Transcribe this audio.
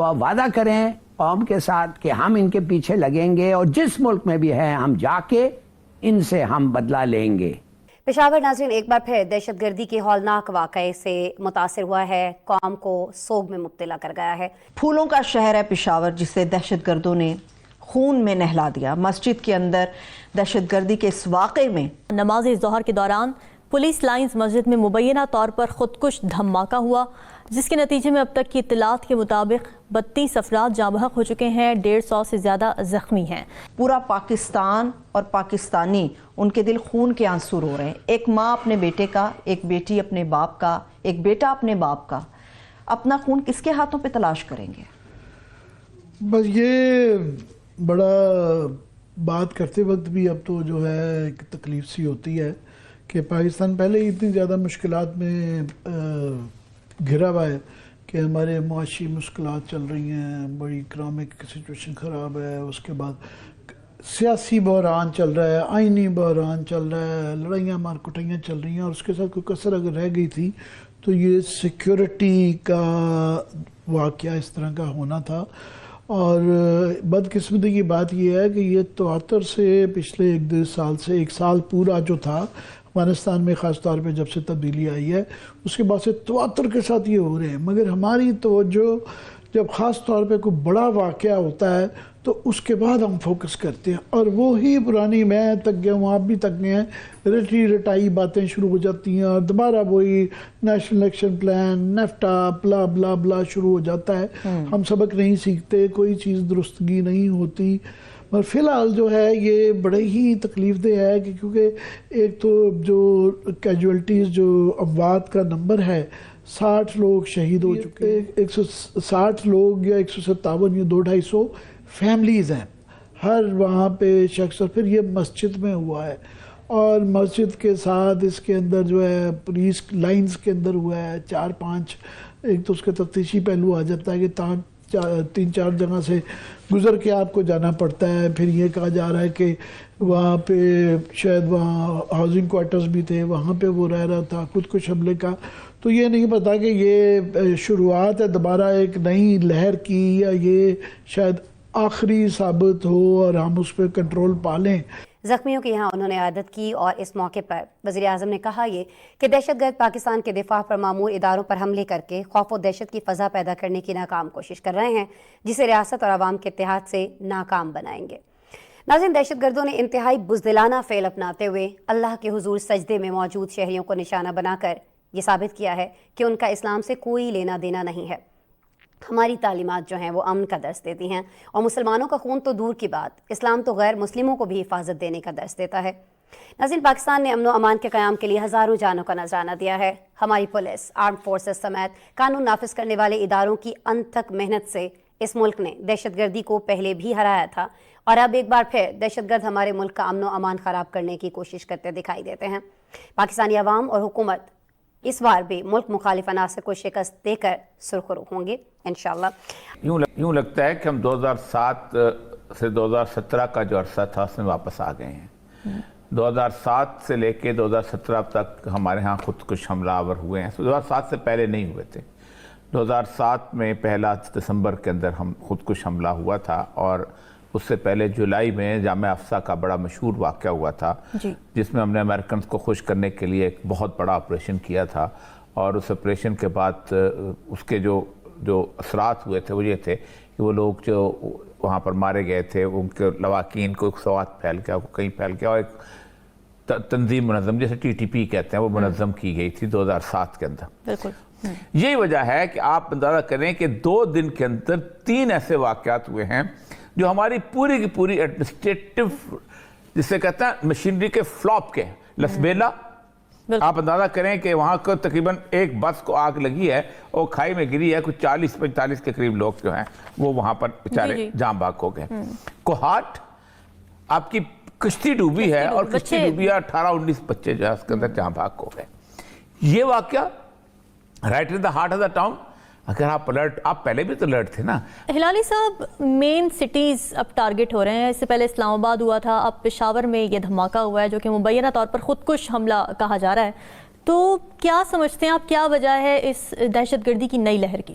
تو آپ وعدہ کریں قوم کے ساتھ کہ ہم ان کے پیچھے لگیں گے اور جس ملک میں بھی ہیں ہم جا کے ان سے ہم بدلہ لیں گے۔ پشاور ناظرین ایک بار پھر دہشت گردی کے ہولناک واقعے سے متاثر ہوا ہے، قوم کو سوگ میں مبتلا کر گیا ہے۔ پھولوں کا شہر ہے پشاور، جسے دہشت گردوں نے خون میں نہلا دیا۔ مسجد کے اندر دہشت گردی کے اس واقعے میں نماز ظہر کے دوران پولیس لائنز مسجد میں مبینہ طور پر خودکش دھماکہ ہوا، جس کے نتیجے میں اب تک کی اطلاعات کے مطابق 32 افراد جاں بحق ہو چکے ہیں، 150 سے زیادہ زخمی ہیں۔ پورا پاکستان اور پاکستانی ان کے دل خون کے آنسو رو رہے ہیں۔ ایک ماں اپنے بیٹے کا، ایک بیٹی اپنے باپ کا، ایک بیٹا اپنے باپ کا، اپنا خون کس کے ہاتھوں پہ تلاش کریں گے؟ بس یہ بڑا بات کرتے وقت بھی اب تو جو ہے ایک تکلیف سی ہوتی ہے کہ پاکستان پہلے ہی اتنی زیادہ مشکلات میں گھرا ہوا ہے کہ ہمارے معاشی مشکلات چل رہی ہیں، بڑی اکنامک سچویشن خراب ہے، اس کے بعد سیاسی بحران چل رہا ہے، آئینی بحران چل رہا ہے، لڑائیاں مار کٹائیاں چل رہی ہیں، اور اس کے ساتھ کوئی کسر اگر رہ گئی تھی تو یہ سیکیورٹی کا واقعہ اس طرح کا ہونا تھا۔ اور بدقسمتی کی بات یہ ہے کہ یہ 73 سے پچھلے 1 سال سے 1 سال پورا جو تھا افغانستان میں، خاص طور پہ جب سے تبدیلی آئی ہے اس کے بعد سے 73 کے ساتھ یہ ہو رہے ہیں، مگر ہماری توجہ جب خاص طور پہ کوئی بڑا واقعہ ہوتا ہے تو اس کے بعد ہم فوکس کرتے ہیں، اور وہی پرانی میں تک گیا ہوں، آپ بھی تک گئے ہیں، رٹی رٹائی باتیں شروع ہو جاتی ہیں، اور دوبارہ وہی نیشنل ایکشن پلان، نیفٹا، بلا بلا بلا شروع ہو جاتا ہے۔ ہم سبق نہیں سیکھتے، کوئی چیز درستگی نہیں ہوتی۔ اور فی الحال جو ہے یہ بڑے ہی تکلیف دہ ہے کہ کیونکہ ایک تو جو کیجویلٹیز، جو اموات کا نمبر ہے، 60 لوگ شہید ہو چکے ہیں، 160 لوگ یا 157 یا 200-250 فیملیز ہیں ہر وہاں پہ شخص، اور پھر یہ مسجد میں ہوا ہے، اور مسجد کے ساتھ اس کے اندر جو ہے پولیس لائنز کے اندر ہوا ہے، 4-5 ایک تو اس کا تفتیشی پہلو آ جاتا ہے کہ 3-4 جگہ سے گزر کے آپ کو جانا پڑتا ہے۔ پھر یہ کہا جا رہا ہے کہ وہاں پہ شاید وہاں ہاؤسنگ کوارٹرز بھی تھے، وہاں پہ وہ رہ رہا تھا خودکش حملے کا۔ تو یہ نہیں پتا کہ یہ شروعات ہے دوبارہ ایک نئی لہر کی، یا یہ شاید آخری ثابت ہو اور ہم اس پہ کنٹرول پا لیں۔ زخمیوں کی یہاں انہوں نے عیادت کی، اور اس موقع پر وزیر اعظم نے کہا یہ کہ دہشت گرد پاکستان کے دفاع پر مامور اداروں پر حملے کر کے خوف و دہشت کی فضا پیدا کرنے کی ناکام کوشش کر رہے ہیں، جسے ریاست اور عوام کے اتحاد سے ناکام بنائیں گے۔ ناظرین، دہشت گردوں نے انتہائی بزدلانہ فعل اپناتے ہوئے اللہ کے حضور سجدے میں موجود شہریوں کو نشانہ بنا کر یہ ثابت کیا ہے کہ ان کا اسلام سے کوئی لینا دینا نہیں ہے۔ ہماری تعلیمات جو ہیں وہ امن کا درس دیتی ہیں، اور مسلمانوں کا خون تو دور کی بات، اسلام تو غیر مسلموں کو بھی حفاظت دینے کا درس دیتا ہے۔ ناظرین، پاکستان نے امن و امان کے قیام کے لیے ہزاروں جانوں کا نذرانہ دیا ہے۔ ہماری پولیس، آرم فورسز سمیت قانون نافذ کرنے والے اداروں کی انتھک محنت سے اس ملک نے دہشت گردی کو پہلے بھی ہرایا تھا، اور اب ایک بار پھر دہشت گرد ہمارے ملک کا امن و امان خراب کرنے کی کوشش کرتے دکھائی دیتے ہیں۔ پاکستانی عوام اور حکومت اس بار بھی ملک مخالف عناصر کو شکست دے کر سرخرو ہوں گے انشاءاللہ۔ یوں لگتا ہے کہ ہم 2007 سے 2017 کا جو عرصہ تھا اس میں واپس آ گئے ہیں۔ 2007 سے لے کے 2017 تک ہمارے ہاں خودکش حملہ آور ہوئے ہیں۔ 2007 سے پہلے نہیں ہوئے تھے۔ 2007 میں 1 دسمبر کے اندر ہم خودکش حملہ ہوا تھا، اور اس سے پہلے جولائی میں جامعہ افسا کا بڑا مشہور واقعہ ہوا تھا، جس میں ہم نے امریکنز کو خوش کرنے کے لیے ایک بہت بڑا آپریشن کیا تھا، اور اس آپریشن کے بعد اس کے جو اثرات ہوئے تھے وہ یہ تھے کہ وہ لوگ جو وہاں پر مارے گئے تھے ان کے لواحقین کو ایک سوات پھیل گیا، کہیں پھیل گیا، اور ایک تنظیم منظم جیسے TTP کہتے ہیں وہ منظم کی گئی تھی 2007 کے اندر۔ بالکل یہی وجہ ہے کہ آپ اندازہ کریں کہ 2 دن کے اندر 3 ایسے واقعات ہوئے ہیں جو ہماری پوری کی پوری ایڈمنسٹریٹو جسے کہتے ہیں مشینری کے فلاپ کے لسبیلا۔ آپ اندازہ کریں کہ وہاں کو تقریباً ایک بس کو آگ لگی ہے اور کھائی میں گری ہے، کچھ 40-45 کے قریب لوگ جو ہیں وہ وہاں پر بیچارے جاں بحق ہو گئے۔ کوہاٹ آپ کی کشتی ڈوبی ہے، اور کشتی ڈوبی ہے، 18-19 بچے جو ہے اس کے اندر جاں بحق ہو گئے۔ یہ واقعہ right in the heart of the town. اگر آپ پہلے بھی تو الرٹ تھے نا۔ ہلالی صاحب، مین سٹیز اب ٹارگٹ ہو رہے ہیں، اس سے پہلے اسلام آباد ہوا تھا، اب پشاور میں یہ دھماکہ ہوا ہے جو کہ مبینہ طور پر خودکش حملہ کہا جا رہا ہے، تو کیا سمجھتے ہیں آپ کیا وجہ ہے اس دہشت گردی کی نئی لہر کی؟